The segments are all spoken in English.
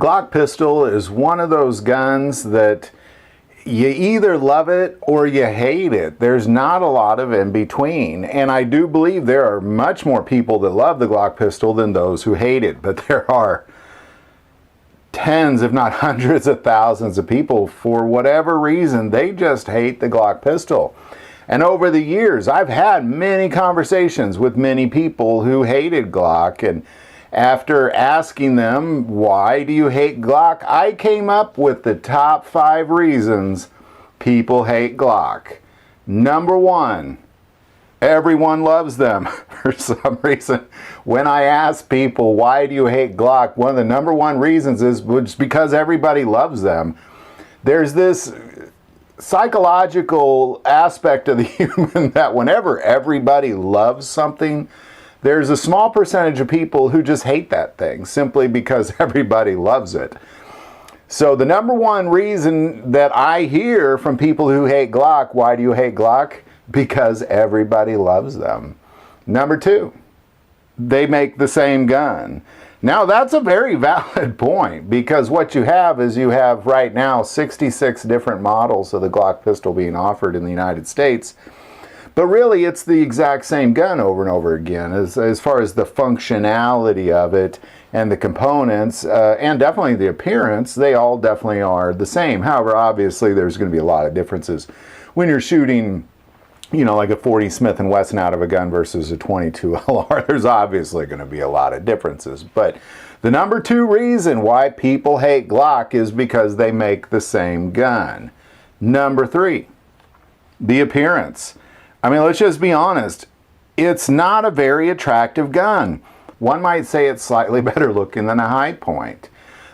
Glock pistol is one of those guns that you either love it or you hate it. There's not a lot of in between. And I do believe there are much more people that love the Glock pistol than those who hate it. But there are tens, if not hundreds of thousands of people, for whatever reason, they just hate the Glock pistol. And over the years, I've had many conversations with many people who hated Glock, and after asking them, why do you hate Glock? I came up with the top 5 reasons people hate Glock. Number 1, everyone loves them. For some reason, when I ask people, why do you hate Glock? One of the number 1 reasons is because everybody loves them. There's this psychological aspect of the human that whenever everybody loves something, there's a small percentage of people who just hate that thing simply because everybody loves it. So the number 1 reason that I hear from people who hate Glock, why do you hate Glock? Because everybody loves them. Number 2, they make the same gun. Now that's a very valid point, because what you have is you have right now 66 different models of the Glock pistol being offered in the United States. But really, it's the exact same gun over and over again as far as the functionality of it and the components and definitely the appearance. They all definitely are the same. However, obviously, there's going to be a lot of differences when you're shooting, you know, like a 40 Smith & Wesson out of a gun versus a 22 LR. There's obviously going to be a lot of differences. But the number 2 reason why people hate Glock is because they make the same gun. Number 3, the appearance. I mean, let's just be honest. It's not a very attractive gun. One might say it's slightly better looking than a High Point.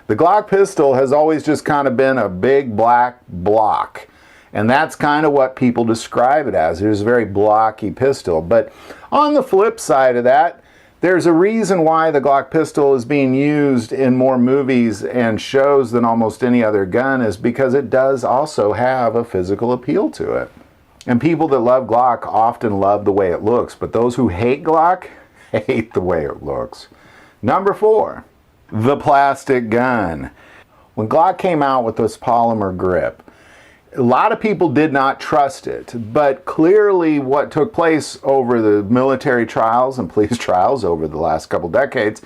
The Glock pistol has always just kind of been a big black block. And that's kind of what people describe it as. It is a very blocky pistol. But on the flip side of that, there's a reason why the Glock pistol is being used in more movies and shows than almost any other gun, is because it does also have a physical appeal to it. And people that love Glock often love the way it looks, but those who hate Glock hate the way it looks. Number 4, the plastic gun. When Glock came out with this polymer grip, a lot of people did not trust it, but clearly what took place over the military trials and police trials over the last couple decades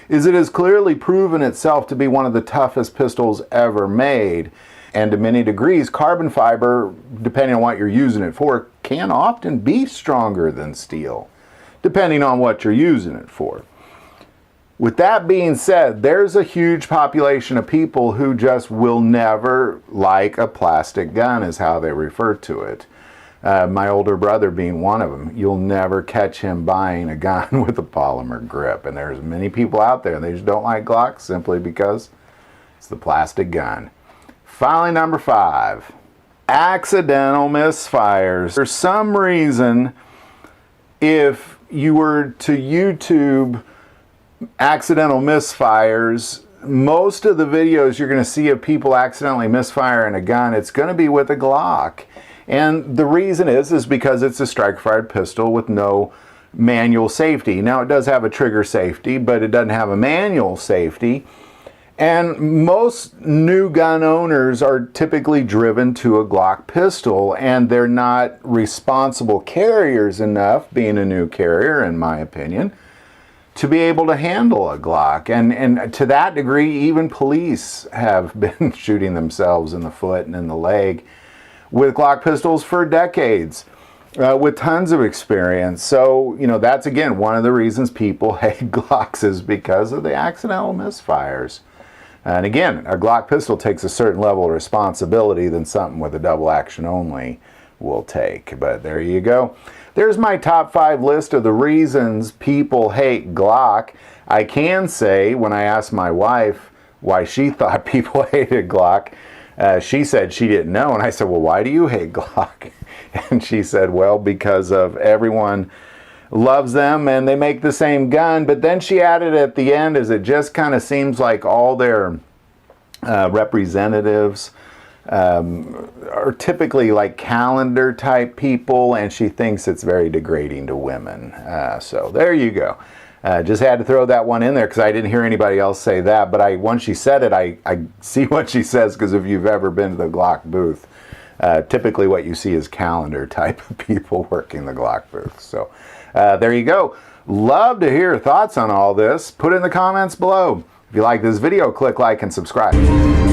is it has clearly proven itself to be one of the toughest pistols ever made. And to many degrees, carbon fiber, depending on what you're using it for, can often be stronger than steel, depending on what you're using it for. With that being said, there's a huge population of people who just will never like a plastic gun, is how they refer to it. My older brother being one of them. You'll never catch him buying a gun with a polymer grip. And there's many people out there, they just don't like Glock simply because it's the plastic gun. Finally, number 5, accidental misfires. For some reason, if you were to YouTube accidental misfires, most of the videos you're going to see of people accidentally misfiring a gun, it's going to be with a Glock. And the reason is because it's a strike-fired pistol with no manual safety. Now, it does have a trigger safety, but it doesn't have a manual safety. And most new gun owners are typically driven to a Glock pistol, and they're not responsible carriers enough, being a new carrier in my opinion, to be able to handle a Glock. And to that degree, even police have been shooting themselves in the foot and in the leg with Glock pistols for decades, with tons of experience. So, you know, that's again one of the reasons people hate Glocks, is because of the accidental misfires. And again, a Glock pistol takes a certain level of responsibility than something with a double action only will take. But there you go. There's my top 5 list of the reasons people hate Glock. I can say, when I asked my wife why she thought people hated Glock, she said she didn't know. And I said, well, why do you hate Glock? And she said, well, because of everyone loves them and they make the same gun. But then she added at the end, is it just kind of seems like all their representatives are typically like calendar type people, and she thinks it's very degrading to women. So there you go. Just had to throw that one in there because I didn't hear anybody else say that. But once she said it, I see what she says, because if you've ever been to the Glock booth, typically what you see is calendar type of people working the Glock booth. So there you go. Love to hear your thoughts on all this. Put it in the comments below. If you like this video, click like and subscribe.